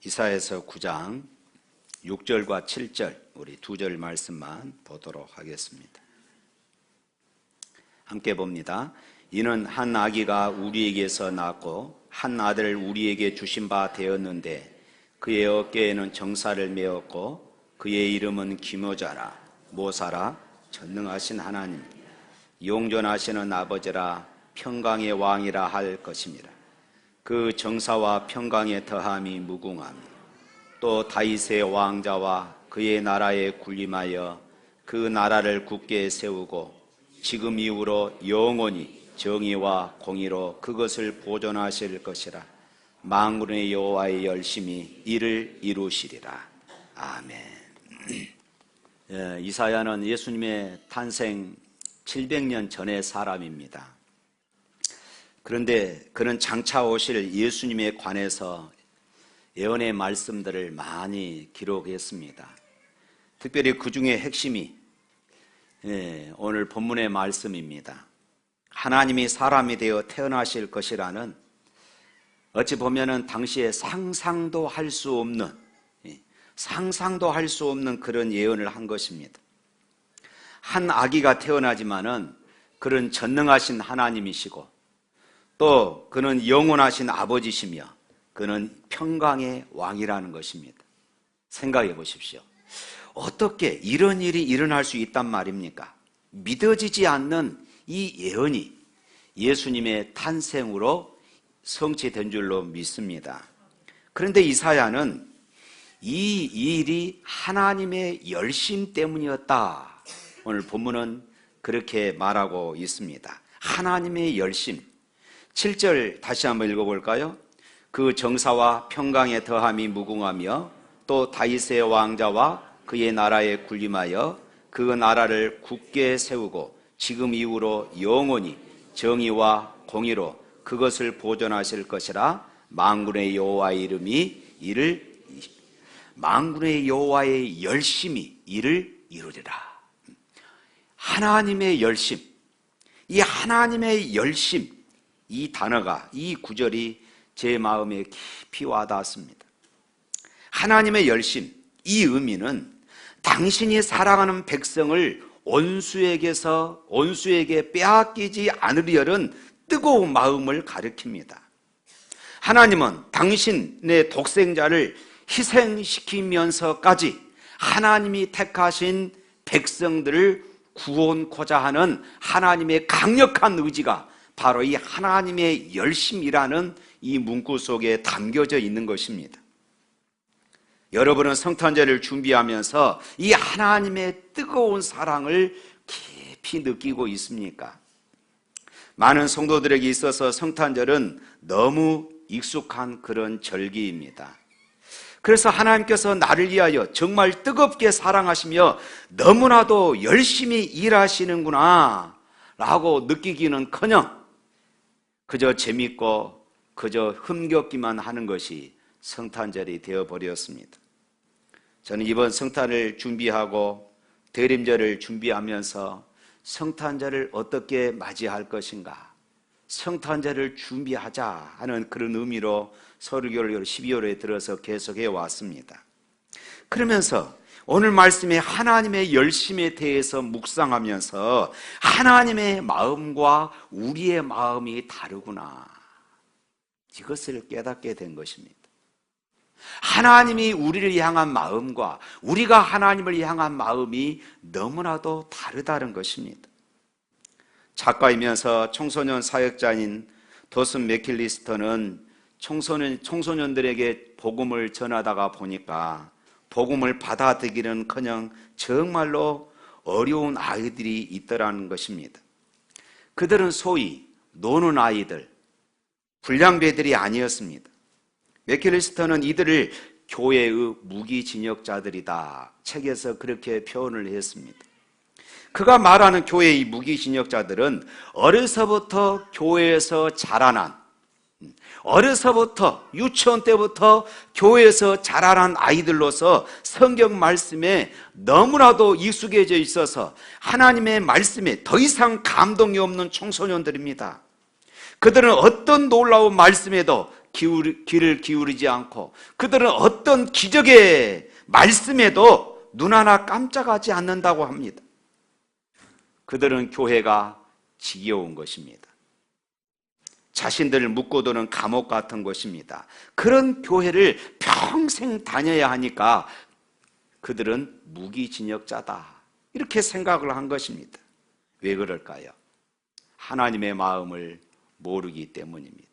이사야서 9장 6절과 7절 우리 두 절 말씀만 보도록 하겠습니다. 함께 봅니다. 이는 한 아기가 우리에게서 낳고 한 아들을 우리에게 주신 바 되었는데 그의 어깨에는 정사를 메었고 그의 이름은 기묘자라 모사라 전능하신 하나님 용존하시는 아버지라 평강의 왕이라 할 것입니다. 그 정사와 평강의 더함이 무궁하며 또 다윗의 왕자와 그의 나라에 군림하여 그 나라를 굳게 세우고 지금 이후로 영원히 정의와 공의로 그것을 보존하실 것이라. 만군의 여호와의 열심히 이를 이루시리라. 아멘. 이사야는 예수님의 탄생 700년 전의 사람입니다. 그런데 그는 장차 오실 예수님에 관해서 예언의 말씀들을 많이 기록했습니다. 특별히 그 중에 핵심이 오늘 본문의 말씀입니다. 하나님이 사람이 되어 태어나실 것이라는 어찌 보면은 당시에 상상도 할 수 없는 그런 예언을 한 것입니다. 한 아기가 태어나지만은 그는 전능하신 하나님이시고 또 그는 영원하신 아버지시며 그는 평강의 왕이라는 것입니다. 생각해 보십시오. 어떻게 이런 일이 일어날 수 있단 말입니까? 믿어지지 않는 이 예언이 예수님의 탄생으로 성취된 줄로 믿습니다. 그런데 이사야는 이 일이 하나님의 열심 때문이었다. 오늘 본문은 그렇게 말하고 있습니다. 하나님의 열심. 7절 다시 한번 읽어볼까요? 그 정사와 평강의 더함이 무궁하며 또 다윗의 왕자와 그의 나라에 군림하여 그 나라를 굳게 세우고 지금 이후로 영원히 정의와 공의로 그것을 보존하실 것이라. 만군의 여호와의 이름이 만군의 여호와의 열심이 이를 이루리라. 하나님의 열심, 이 하나님의 열심, 이 단어가, 이 구절이 제 마음에 깊이 와닿았습니다. 하나님의 열심, 이 의미는 당신이 사랑하는 백성을 원수에게 빼앗기지 않으려는 뜨거운 마음을 가리킵니다. 하나님은 당신의 독생자를 희생시키면서까지 하나님이 택하신 백성들을 구원코자 하는 하나님의 강력한 의지가 바로 이 하나님의 열심이라는 이 문구 속에 담겨져 있는 것입니다. 여러분은 성탄절을 준비하면서 이 하나님의 뜨거운 사랑을 깊이 느끼고 있습니까? 많은 성도들에게 있어서 성탄절은 너무 익숙한 그런 절기입니다. 그래서 하나님께서 나를 위하여 정말 뜨겁게 사랑하시며 너무나도 열심히 일하시는구나 라고 느끼기는커녕 그저 재밌고 그저 흥겹기만 하는 것이 성탄절이 되어버렸습니다. 저는 이번 성탄을 준비하고 대림절을 준비하면서 성탄절을 어떻게 맞이할 것인가, 성탄절을 준비하자 하는 그런 의미로 설교를 12월에 들어서 계속해 왔습니다. 그러면서 오늘 말씀에 하나님의 열심에 대해서 묵상하면서 하나님의 마음과 우리의 마음이 다르구나, 이것을 깨닫게 된 것입니다. 하나님이 우리를 향한 마음과 우리가 하나님을 향한 마음이 너무나도 다르다는 것입니다. 작가이면서 청소년 사역자인 도슨 맥킬리스터는 청소년들에게 복음을 전하다가 보니까 복음을 받아들이기는커녕 정말로 어려운 아이들이 있더라는 것입니다. 그들은 소위 노는 아이들, 불량배들이 아니었습니다. 맥킬리스터는 이들을 교회의 무기징역자들이다 책에서 그렇게 표현을 했습니다. 그가 말하는 교회의 무기징역자들은 어려서부터 교회에서 자라난, 어려서부터 유치원 때부터 교회에서 자라난 아이들로서 성경 말씀에 너무나도 익숙해져 있어서 하나님의 말씀에 더 이상 감동이 없는 청소년들입니다. 그들은 어떤 놀라운 말씀에도 귀를 기울이지 않고 그들은 어떤 기적의 말씀에도 눈 하나 깜짝하지 않는다고 합니다. 그들은 교회가 지겨운 것입니다. 자신들을 묶어두는 감옥 같은 것입니다. 그런 교회를 평생 다녀야 하니까 그들은 무기징역자다, 이렇게 생각을 한 것입니다. 왜 그럴까요? 하나님의 마음을 모르기 때문입니다.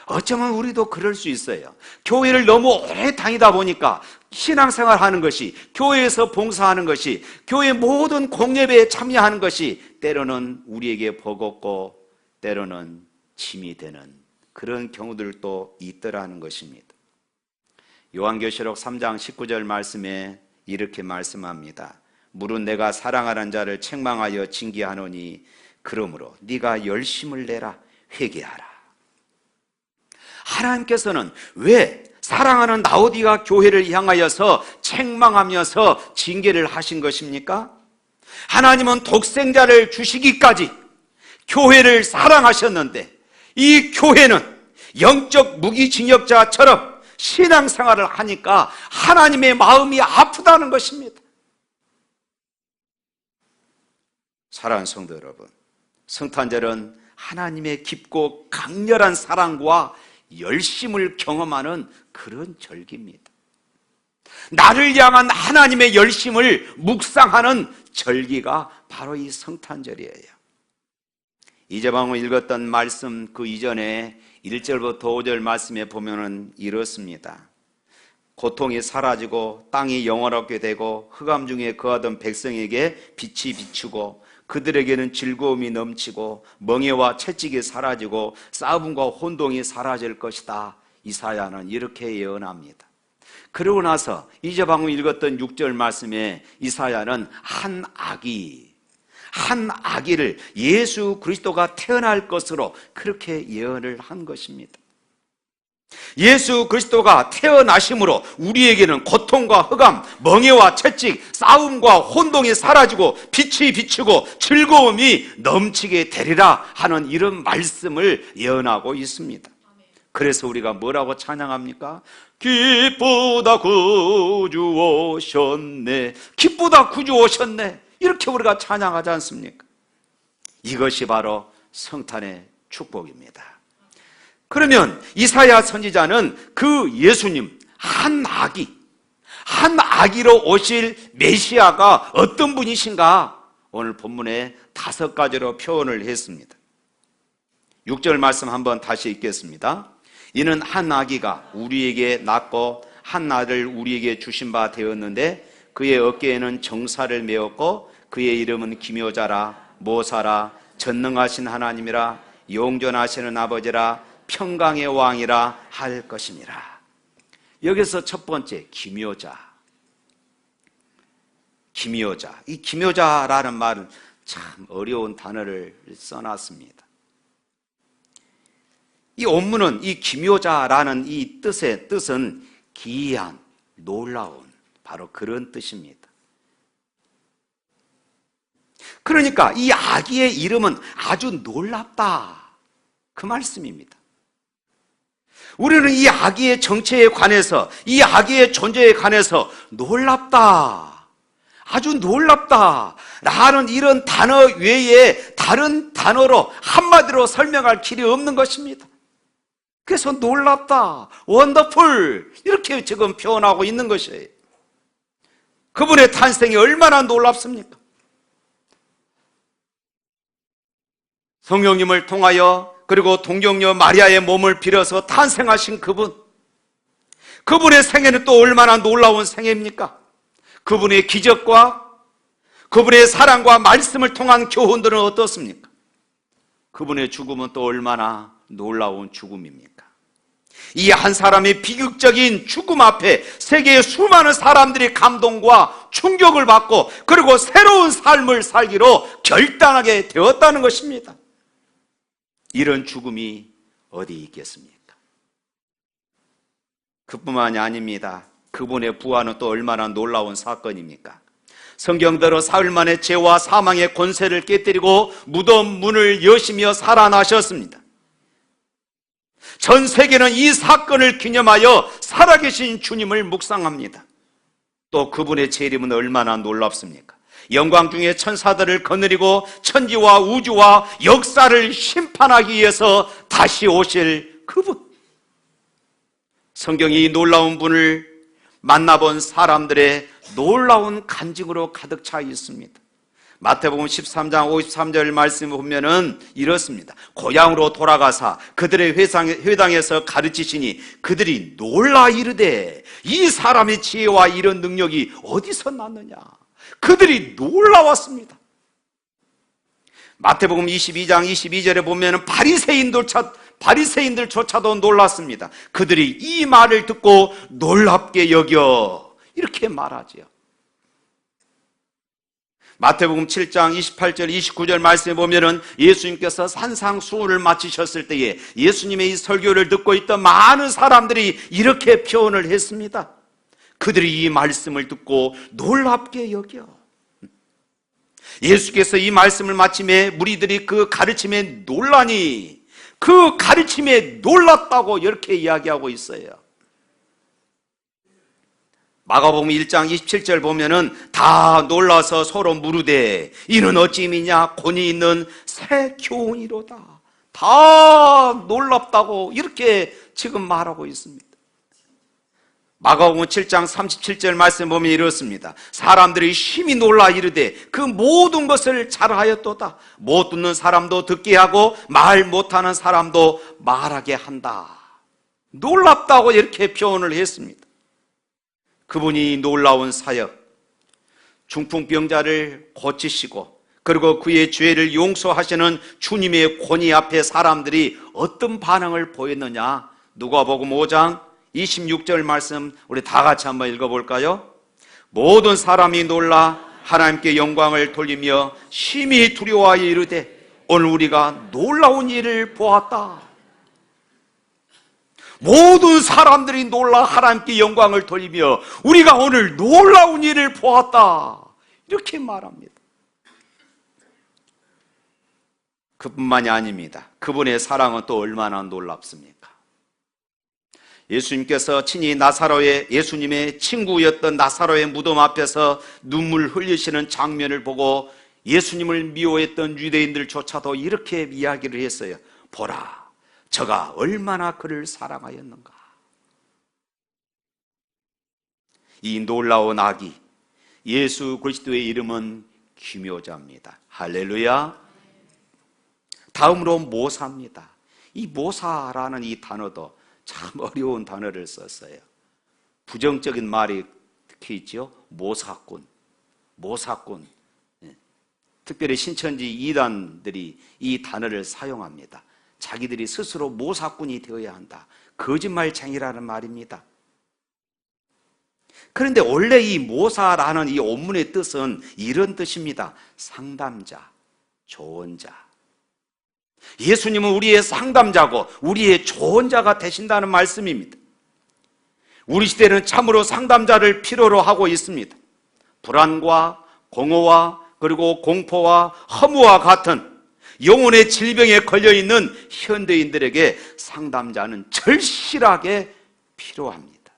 어쩌면 우리도 그럴 수 있어요. 교회를 너무 오래 다니다 보니까 신앙생활 하는 것이, 교회에서 봉사하는 것이, 교회 모든 공예배에 참여하는 것이 때로는 우리에게 버겁고 때로는 짐이 되는 그런 경우들도 있더라는 것입니다. 요한계시록 3장 19절 말씀에 이렇게 말씀합니다. 물은 내가 사랑하는 자를 책망하여 징계하노니 그러므로 네가 열심을 내라, 회개하라. 하나님께서는 왜 사랑하는 라오디가 교회를 향하여서 책망하면서 징계를 하신 것입니까? 하나님은 독생자를 주시기까지 교회를 사랑하셨는데 이 교회는 영적 무기징역자처럼 신앙생활을 하니까 하나님의 마음이 아프다는 것입니다. 사랑하는 성도 여러분, 성탄절은 하나님의 깊고 강렬한 사랑과 열심을 경험하는 그런 절기입니다. 나를 향한 하나님의 열심을 묵상하는 절기가 바로 이 성탄절이에요. 이재방을 읽었던 말씀 그 이전에 1절부터 5절 말씀에 보면은 이렇습니다. 고통이 사라지고 땅이 영원하게 되고 흑암 중에 거하던 백성에게 빛이 비추고 그들에게는 즐거움이 넘치고 멍에와 채찍이 사라지고 싸움과 혼동이 사라질 것이다. 이사야는 이렇게 예언합니다. 그러고 나서 이재방을 읽었던 6절 말씀에 이사야는 한 아기를 예수 그리스도가 태어날 것으로 그렇게 예언을 한 것입니다. 예수 그리스도가 태어나심으로 우리에게는 고통과 흑암, 멍에와 채찍, 싸움과 혼동이 사라지고 빛이 비추고 즐거움이 넘치게 되리라 하는 이런 말씀을 예언하고 있습니다. 그래서 우리가 뭐라고 찬양합니까? 기쁘다 구주 오셨네, 기쁘다 구주 오셨네, 이렇게 우리가 찬양하지 않습니까? 이것이 바로 성탄의 축복입니다. 그러면 이사야 선지자는 그 예수님, 한 아기로 오실 메시아가 어떤 분이신가 오늘 본문에 5가지로 표현을 했습니다. 6절 말씀 한번 다시 읽겠습니다. 이는 한 아기가 우리에게 낳고 한 아들 우리에게 주신 바 되었는데 그의 어깨에는 정사를 메었고 그의 이름은 기묘자라, 모사라, 전능하신 하나님이라, 용전하시는 아버지라, 평강의 왕이라 할 것이니라. 여기서 첫 번째 기묘자. 이 기묘자라는 말은 참 어려운 단어를 써놨습니다. 이 원문은 이 기묘자라는 이 뜻은 기이한, 놀라운, 바로 그런 뜻입니다. 그러니까 이 아기의 이름은 아주 놀랍다, 그 말씀입니다. 우리는 이 아기의 정체에 관해서, 이 아기의 존재에 관해서 놀랍다, 아주 놀랍다 라는 이런 단어 외에 다른 단어로 한마디로 설명할 길이 없는 것입니다. 그래서 놀랍다, 원더풀, 이렇게 지금 표현하고 있는 것이에요. 그분의 탄생이 얼마나 놀랍습니까? 성령님을 통하여 그리고 동정녀 마리아의 몸을 빌어서 탄생하신 그분의 생애는 또 얼마나 놀라운 생애입니까? 그분의 기적과 그분의 사랑과 말씀을 통한 교훈들은 어떻습니까? 그분의 죽음은 또 얼마나 놀라운 죽음입니까? 이 한 사람의 비극적인 죽음 앞에 세계의 수많은 사람들이 감동과 충격을 받고 그리고 새로운 삶을 살기로 결단하게 되었다는 것입니다. 이런 죽음이 어디 있겠습니까? 그뿐만이 아닙니다. 그분의 부활은 또 얼마나 놀라운 사건입니까? 성경대로 사흘 만에 죄와 사망의 권세를 깨뜨리고 무덤 문을 여시며 살아나셨습니다. 전 세계는 이 사건을 기념하여 살아계신 주님을 묵상합니다. 또 그분의 재림은 얼마나 놀랍습니까? 영광 중에 천사들을 거느리고 천지와 우주와 역사를 심판하기 위해서 다시 오실 그분. 성경이 이 놀라운 분을 만나본 사람들의 놀라운 간증으로 가득 차 있습니다. 마태복음 13장 53절 말씀을 보면은 이렇습니다. 고향으로 돌아가사 그들의 회당에서 가르치시니 그들이 놀라 이르되 이 사람의 지혜와 이런 능력이 어디서 났느냐. 그들이 놀라웠습니다. 마태복음 22장 22절에 보면은 바리새인들조차도 놀랐습니다. 그들이 이 말을 듣고 놀랍게 여겨 이렇게 말하지요. 마태복음 7장 28절 29절 말씀에 보면은 예수님께서 산상수훈을 마치셨을 때에 예수님의 이 설교를 듣고 있던 많은 사람들이 이렇게 표현을 했습니다. 그들이 이 말씀을 듣고 놀랍게 여겨. 예수께서 이 말씀을 마침에 무리들이 그 가르침에 놀라니 그 가르침에 놀랐다고 이렇게 이야기하고 있어요. 마가복음 1장 27절 보면은 다 놀라서 서로 물으되 이는 어찌미냐 권위 있는 새 교훈이로다. 다 놀랍다고 이렇게 지금 말하고 있습니다. 마가복음 7장 37절 말씀 보면 이렇습니다. 사람들이 심히 놀라 이르되 그 모든 것을 잘하였도다. 못 듣는 사람도 듣게 하고 말 못하는 사람도 말하게 한다. 놀랍다고 이렇게 표현을 했습니다. 그분이 놀라운 사역, 중풍병자를 고치시고 그리고 그의 죄를 용서하시는 주님의 권위 앞에 사람들이 어떤 반응을 보였느냐. 누가복음 5장 26절 말씀 우리 다 같이 한번 읽어볼까요? 모든 사람이 놀라 하나님께 영광을 돌리며 심히 두려워하여 이르되 오늘 우리가 놀라운 일을 보았다. 모든 사람들이 놀라 하나님께 영광을 돌리며 우리가 오늘 놀라운 일을 보았다. 이렇게 말합니다. 그뿐만이 아닙니다. 그분의 사랑은 또 얼마나 놀랍습니까? 예수님께서 친히 예수님의 친구였던 나사로의 무덤 앞에서 눈물 흘리시는 장면을 보고 예수님을 미워했던 유대인들조차도 이렇게 이야기를 했어요. 보라, 저가 얼마나 그를 사랑하였는가. 이 놀라운 아기 예수 그리스도의 이름은 기묘자입니다. 할렐루야. 다음으로 모사입니다. 이 모사라는 이 단어도 참 어려운 단어를 썼어요. 부정적인 말이 특히 있죠. 모사꾼. 특별히 신천지 이단들이 이 단어를 사용합니다. 자기들이 스스로 모사꾼이 되어야 한다. 거짓말쟁이라는 말입니다. 그런데 원래 이 모사라는 이 원문의 뜻은 이런 뜻입니다. 상담자, 조언자. 예수님은 우리의 상담자고 우리의 조언자가 되신다는 말씀입니다. 우리 시대는 참으로 상담자를 필요로 하고 있습니다. 불안과 공허와 그리고 공포와 허무와 같은 영혼의 질병에 걸려있는 현대인들에게 상담자는 절실하게 필요합니다.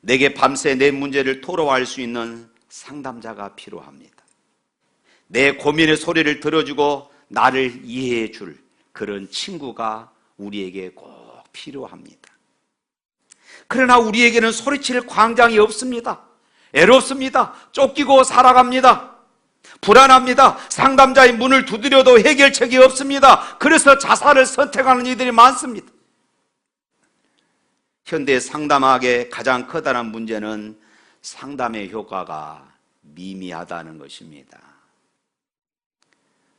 내게 밤새 내 문제를 토로할 수 있는 상담자가 필요합니다. 내 고민의 소리를 들어주고 나를 이해해 줄 그런 친구가 우리에게 꼭 필요합니다. 그러나 우리에게는 소리칠 광장이 없습니다. 애롭습니다. 쫓기고 살아갑니다. 불안합니다. 상담자의 문을 두드려도 해결책이 없습니다. 그래서 자살을 선택하는 이들이 많습니다. 현대 상담학의 가장 커다란 문제는 상담의 효과가 미미하다는 것입니다.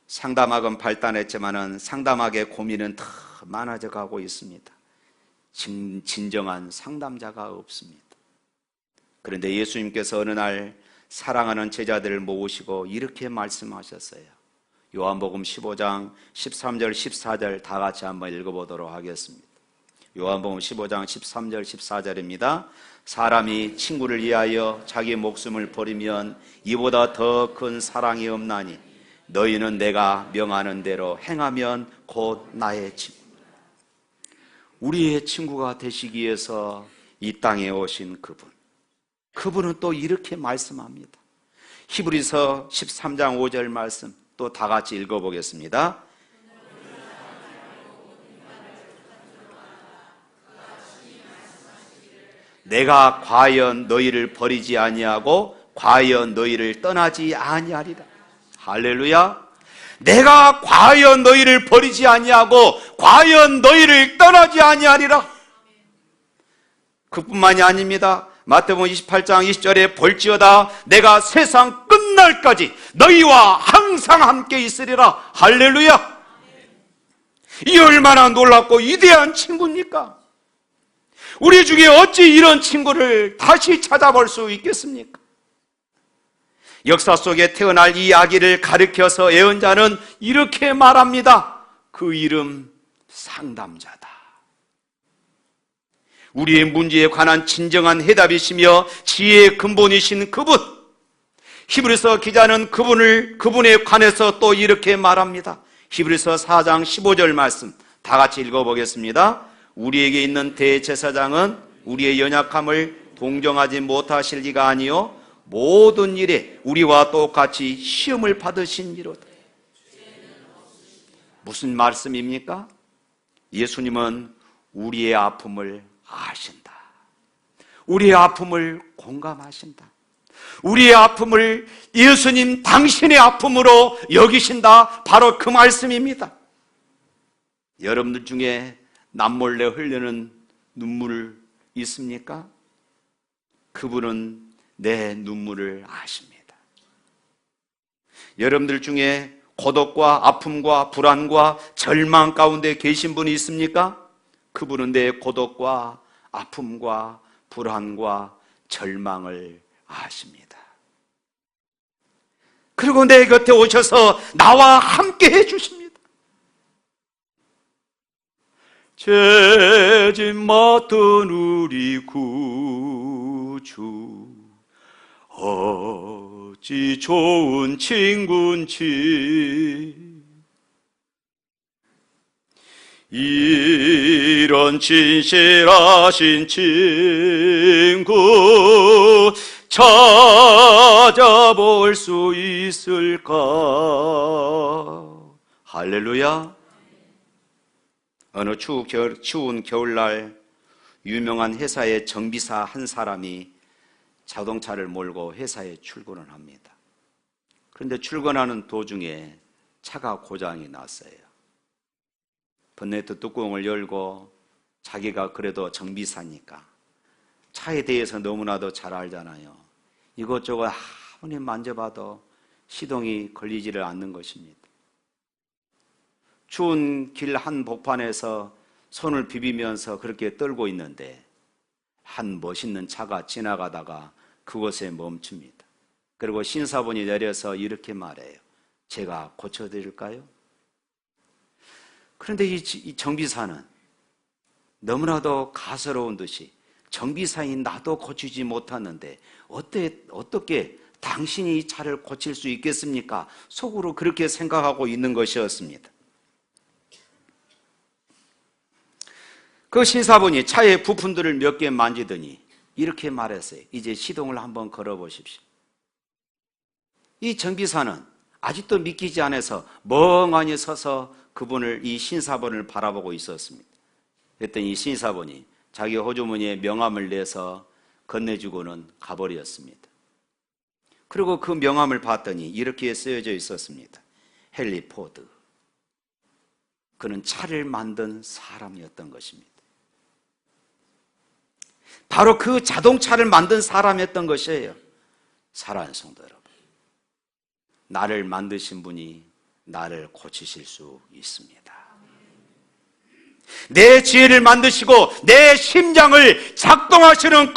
상담학은 발달했지만은 상담학의 고민은 더 많아져 가고 있습니다. 진정한 상담자가 없습니다. 그런데 예수님께서 어느 날 사랑하는 제자들을 모으시고 이렇게 말씀하셨어요. 요한복음 15장 13절 14절 다 같이 한번 읽어보도록 하겠습니다. 요한복음 15장 13절 14절입니다. 사람이 친구를 위하여 자기 목숨을 버리면 이보다 더 큰 사랑이 없나니 너희는 내가 명하는 대로 행하면 곧 나의 친구. 우리의 친구가 되시기 위해서 이 땅에 오신 그분, 그분은 또 이렇게 말씀합니다. 히브리서 13장 5절 말씀 또 다 같이 읽어보겠습니다. 내가 과연 너희를 버리지 아니하고 과연 너희를 떠나지 아니하리라. 할렐루야. 내가 과연 너희를 버리지 아니하고 과연 너희를 떠나지 아니하리라. 그뿐만이 아닙니다. 마태복음 28장 20절에 볼지어다 내가 세상 끝날까지 너희와 항상 함께 있으리라. 할렐루야. 이 얼마나 놀랍고 위대한 친구입니까? 우리 중에 어찌 이런 친구를 다시 찾아볼 수 있겠습니까? 역사 속에 태어날 이 아기를 가리켜서 예언자는 이렇게 말합니다. 그 이름 상담자다. 우리의 문제에 관한 진정한 해답이시며 지혜의 근본이신 그분. 히브리서 기자는 그분에 관해서 또 이렇게 말합니다. 히브리서 4장 15절 말씀 다 같이 읽어보겠습니다. 우리에게 있는 대제사장은 우리의 연약함을 동정하지 못하실 리가 아니요 모든 일에 우리와 똑같이 시험을 받으신 이로다. 무슨 말씀입니까? 예수님은 우리의 아픔을 아신다. 우리의 아픔을 공감하신다. 우리의 아픔을 예수님 당신의 아픔으로 여기신다. 바로 그 말씀입니다. 여러분들 중에 남몰래 흘리는 눈물 있습니까? 그분은 내 눈물을 아십니다. 여러분들 중에 고독과 아픔과 불안과 절망 가운데 계신 분이 있습니까? 그분은 내 고독과 아픔과 불안과 절망을 아십니다. 그리고 내 곁에 오셔서 나와 함께 해주십니다. 죄짐 맡은 우리 구주 어찌 좋은 친구인지 이런 진실하신 친구 찾아볼 수 있을까? 할렐루야. 어느 추운 겨울날 유명한 회사의 정비사 한 사람이 자동차를 몰고 회사에 출근을 합니다. 그런데 출근하는 도중에 차가 고장이 났어요. 번네트 뚜껑을 열고 자기가 그래도 정비사니까 차에 대해서 너무나도 잘 알잖아요. 이것저것 아무리 만져봐도 시동이 걸리지를 않는 것입니다. 추운 길 한 복판에서 손을 비비면서 그렇게 떨고 있는데 한 멋있는 차가 지나가다가 그곳에 멈춥니다. 그리고 신사분이 내려서 이렇게 말해요. 제가 고쳐드릴까요? 그런데 이 정비사는 너무나도 가스러운 듯이 정비사인 나도 고치지 못하는데 어떻게 당신이 이 차를 고칠 수 있겠습니까? 속으로 그렇게 생각하고 있는 것이었습니다. 그 신사분이 차의 부품들을 몇 개 만지더니 이렇게 말했어요. 이제 시동을 한번 걸어보십시오. 이 정비사는 아직도 믿기지 않아서 멍하니 서서 이 신사분을 바라보고 있었습니다. 그랬더니 이 신사분이 자기 호주머니에 명함을 내서 건네주고는 가버렸습니다. 그리고 그 명함을 봤더니 이렇게 쓰여져 있었습니다. 헨리 포드. 그는 차를 만든 사람이었던 것입니다. 바로 그 자동차를 만든 사람이었던 것이에요. 사랑하는 성도 여러분, 나를 만드신 분이 나를 고치실 수 있습니다. 내 지혜를 만드시고 내 심장을 작동하시는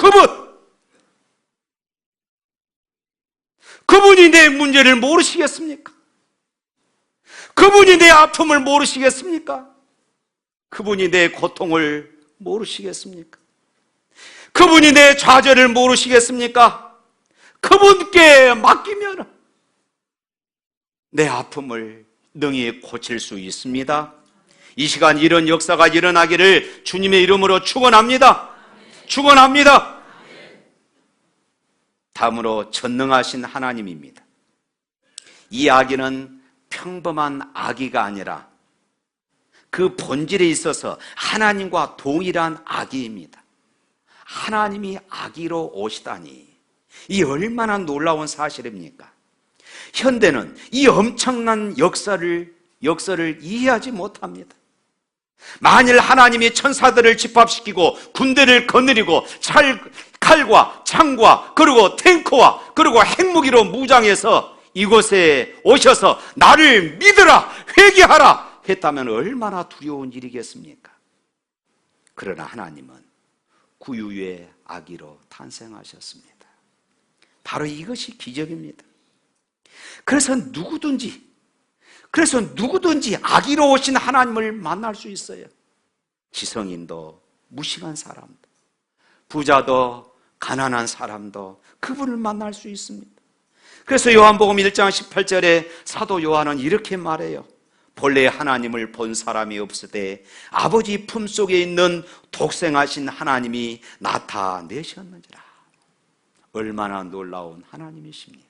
그분이 내 문제를 모르시겠습니까? 그분이 내 아픔을 모르시겠습니까? 그분이 내 고통을 모르시겠습니까? 그분이 내 좌절을 모르시겠습니까? 그분께 맡기면 내 아픔을 능히 고칠 수 있습니다. 이 시간 이런 역사가 일어나기를 주님의 이름으로 축원합니다. 축원합니다. 다음으로 전능하신 하나님입니다. 이 아기는 평범한 아기가 아니라 그 본질에 있어서 하나님과 동일한 아기입니다. 하나님이 아기로 오시다니, 이 얼마나 놀라운 사실입니까? 현대는 이 엄청난 역사를 이해하지 못합니다. 만일 하나님이 천사들을 집합시키고 군대를 거느리고 칼과 창과 그리고 탱크와 그리고 핵무기로 무장해서 이곳에 오셔서 나를 믿으라, 회개하라 했다면 얼마나 두려운 일이겠습니까? 그러나 하나님은 구유의 아기로 탄생하셨습니다. 바로 이것이 기적입니다. 그래서 누구든지 아기로 오신 하나님을 만날 수 있어요. 지성인도 무식한 사람도, 부자도 가난한 사람도 그분을 만날 수 있습니다. 그래서 요한복음 1장 18절에 사도 요한은 이렇게 말해요. 본래 하나님을 본 사람이 없으되 아버지 품속에 있는 독생하신 하나님이 나타내셨느니라. 얼마나 놀라운 하나님이십니까?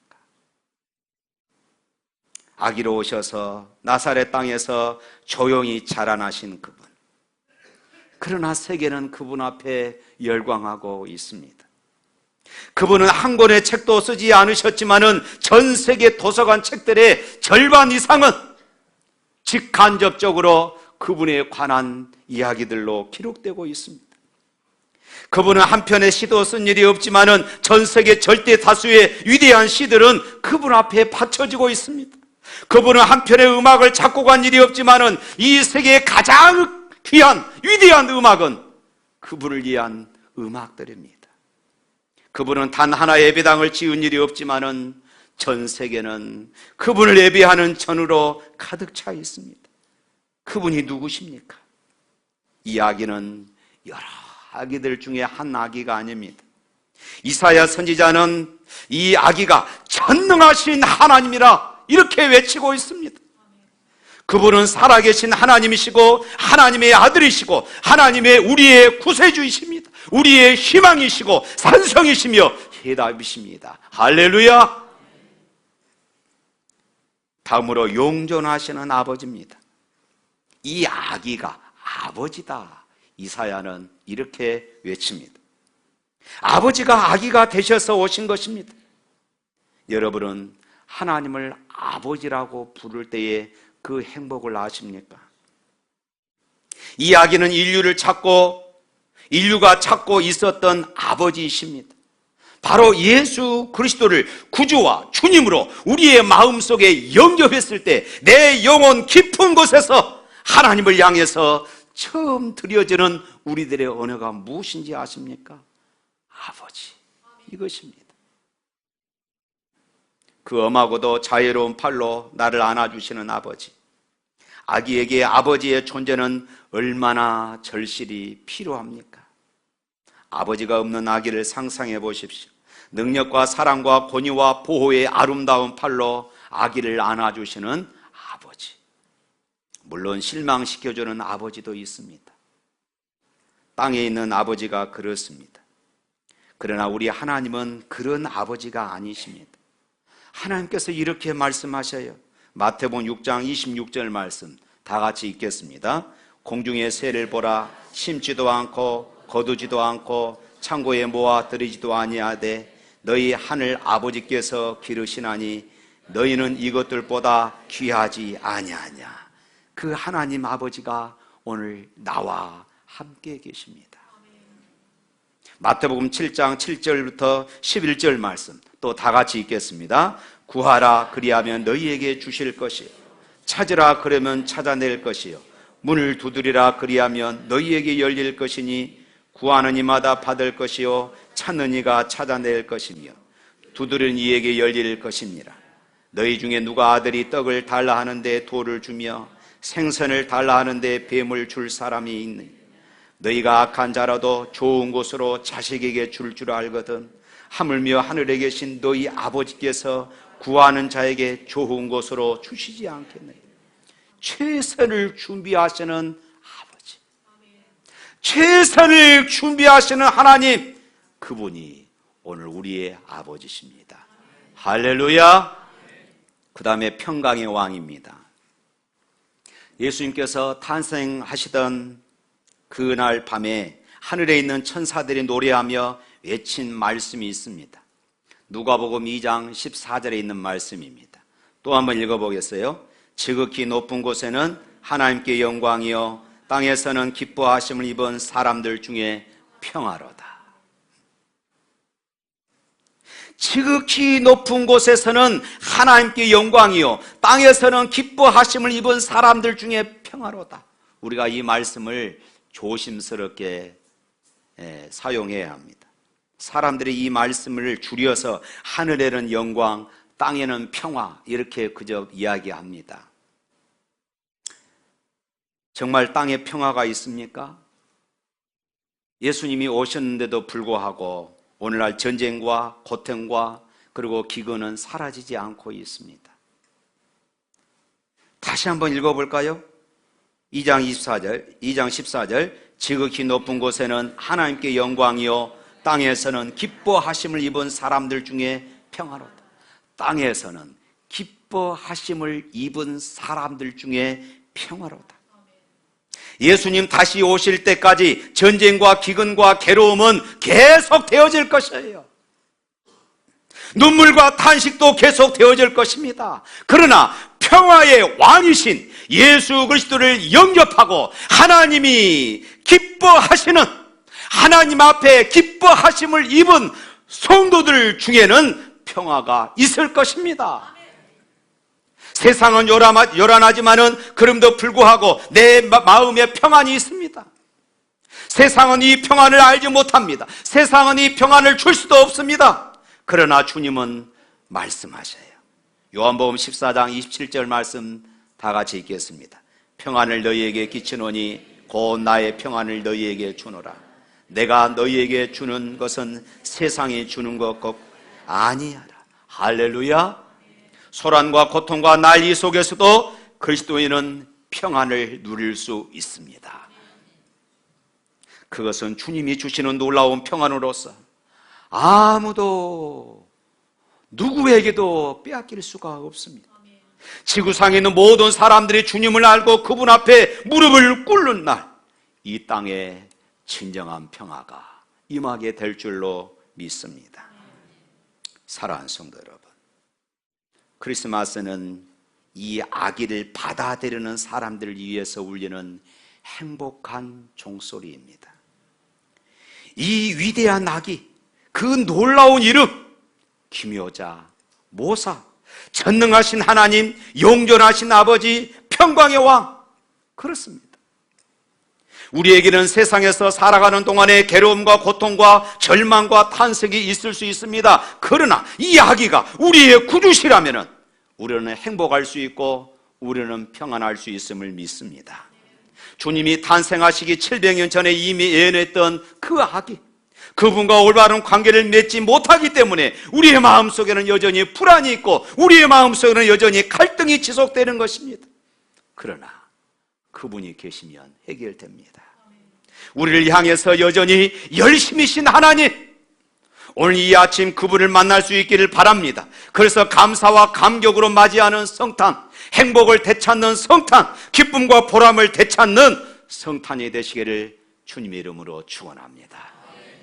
아기로 오셔서 나사렛 땅에서 조용히 자라나신 그분. 그러나 세계는 그분 앞에 열광하고 있습니다. 그분은 한 권의 책도 쓰지 않으셨지만은 전 세계 도서관 책들의 절반 이상은 직간접적으로 그분에 관한 이야기들로 기록되고 있습니다. 그분은 한 편의 시도 쓴 일이 없지만은 전 세계 절대 다수의 위대한 시들은 그분 앞에 바쳐지고 있습니다. 그분은 한 편의 음악을 작곡한 일이 없지만은 이 세계의 가장 귀한 위대한 음악은 그분을 위한 음악들입니다. 그분은 단 하나의 예배당을 지은 일이 없지만은 전 세계는 그분을 예배하는 전으로 가득 차 있습니다. 그분이 누구십니까? 이 아기는 여러 아기들 중에 한 아기가 아닙니다. 이사야 선지자는 이 아기가 전능하신 하나님이라 이렇게 외치고 있습니다. 그분은 살아계신 하나님이시고 하나님의 아들이시고 하나님의 우리의 구세주이십니다. 우리의 희망이시고 산성이시며 해답이십니다. 할렐루야. 다음으로 용존하시는 아버지입니다. 이 아기가 아버지다. 이사야는 이렇게 외칩니다. 아버지가 아기가 되셔서 오신 것입니다. 여러분은 하나님을 아버지라고 부를 때에 그 행복을 아십니까? 이 아기는 인류가 찾고 있었던 아버지이십니다. 바로 예수 그리스도를 구주와 주님으로 우리의 마음속에 영접했을 때 내 영혼 깊은 곳에서 하나님을 향해서 처음 드려지는 우리들의 언어가 무엇인지 아십니까? 아버지, 이것입니다. 그 엄하고도 자애로운 팔로 나를 안아주시는 아버지. 아기에게 아버지의 존재는 얼마나 절실히 필요합니까? 아버지가 없는 아기를 상상해 보십시오. 능력과 사랑과 권위와 보호의 아름다운 팔로 아기를 안아주시는 아버지. 물론 실망시켜주는 아버지도 있습니다. 땅에 있는 아버지가 그렇습니다. 그러나 우리 하나님은 그런 아버지가 아니십니다. 하나님께서 이렇게 말씀하셔요. 마태복음 6장 26절 말씀 다 같이 읽겠습니다. 공중의 새를 보라. 심지도 않고 거두지도 않고 창고에 모아 들이지도 아니하되 너희 하늘 아버지께서 기르시나니 너희는 이것들보다 귀하지 아니하냐. 그 하나님 아버지가 오늘 나와 함께 계십니다. 마태복음 7장 7절부터 11절 말씀 또 다 같이 읽겠습니다. 구하라 그리하면 너희에게 주실 것이요 찾으라 그러면 찾아낼 것이요 문을 두드리라 그리하면 너희에게 열릴 것이니 구하는 이마다 받을 것이요 찾는 이가 찾아낼 것이며 두드리는 이에게 열릴 것이니라. 너희 중에 누가 아들이 떡을 달라 하는데 돌을 주며 생선을 달라 하는데 뱀을 줄 사람이 있느냐. 너희가 악한 자라도 좋은 곳으로 자식에게 줄 알거든 하물며 하늘에 계신 너희 아버지께서 구하는 자에게 좋은 것으로 주시지 않겠느냐. 최선을 준비하시는 아버지, 최선을 준비하시는 하나님, 그분이 오늘 우리의 아버지십니다. 할렐루야. 그 다음에 평강의 왕입니다. 예수님께서 탄생하시던 그날 밤에 하늘에 있는 천사들이 노래하며 외친 말씀이 있습니다. 누가복음 2장 14절에 있는 말씀입니다. 또 한번 읽어보겠어요. 지극히 높은 곳에는 하나님께 영광이요 땅에서는 기뻐하심을 입은 사람들 중에 평화로다. 지극히 높은 곳에서는 하나님께 영광이요 땅에서는 기뻐하심을 입은 사람들 중에 평화로다. 우리가 이 말씀을 조심스럽게 사용해야 합니다. 사람들이 이 말씀을 줄여서 하늘에는 영광, 땅에는 평화 이렇게 그저 이야기합니다. 정말 땅에 평화가 있습니까? 예수님이 오셨는데도 불구하고 오늘날 전쟁과 고통과 그리고 기근은 사라지지 않고 있습니다. 다시 한번 읽어볼까요? 2장 14절 지극히 높은 곳에는 하나님께 영광이요 땅에서는 기뻐하심을 입은 사람들 중에 평화로다. 땅에서는 기뻐하심을 입은 사람들 중에 평화로다. 예수님 다시 오실 때까지 전쟁과 기근과 괴로움은 계속 되어질 것이에요. 눈물과 탄식도 계속 되어질 것입니다. 그러나 평화의 왕이신 예수 그리스도를 영접하고 하나님이 기뻐하시는, 하나님 앞에 기뻐하심을 입은 성도들 중에는 평화가 있을 것입니다. 세상은 요란하지만은 그럼에도 불구하고 내 마음에 평안이 있습니다. 세상은 이 평안을 알지 못합니다. 세상은 이 평안을 줄 수도 없습니다. 그러나 주님은 말씀하셔요. 요한복음 14장 27절 말씀 다 같이 읽겠습니다. 평안을 너희에게 끼치노니 곧 나의 평안을 너희에게 주노라. 내가 너희에게 주는 것은 세상이 주는 것 아니하라. 할렐루야. 소란과 고통과 난리 속에서도 그리스도인은 평안을 누릴 수 있습니다. 그것은 주님이 주시는 놀라운 평안으로서 아무도 누구에게도 빼앗길 수가 없습니다. 지구상에 있는 모든 사람들이 주님을 알고 그분 앞에 무릎을 꿇는 날, 이 땅에 진정한 평화가 임하게 될 줄로 믿습니다. 사랑하는 성도 여러분, 크리스마스는 이 아기를 받아들이는 사람들을 위해서 울리는 행복한 종소리입니다. 이 위대한 아기, 그 놀라운 이름, 기묘자, 모사, 전능하신 하나님, 용존하신 아버지, 평강의 왕, 그렇습니다. 우리에게는 세상에서 살아가는 동안에 괴로움과 고통과 절망과 탄식이 있을 수 있습니다. 그러나 이 아기가 우리의 구주시라면 우리는 행복할 수 있고 우리는 평안할 수 있음을 믿습니다. 주님이 탄생하시기 700년 전에 이미 예언했던 그 아기, 그분과 올바른 관계를 맺지 못하기 때문에 우리의 마음속에는 여전히 불안이 있고 우리의 마음속에는 여전히 갈등이 지속되는 것입니다. 그러나 그분이 계시면 해결됩니다. 우리를 향해서 여전히 열심히신 하나님, 오늘 이 아침 그분을 만날 수 있기를 바랍니다. 그래서 감사와 감격으로 맞이하는 성탄, 행복을 되찾는 성탄, 기쁨과 보람을 되찾는 성탄이 되시기를 주님의 이름으로 축원합니다.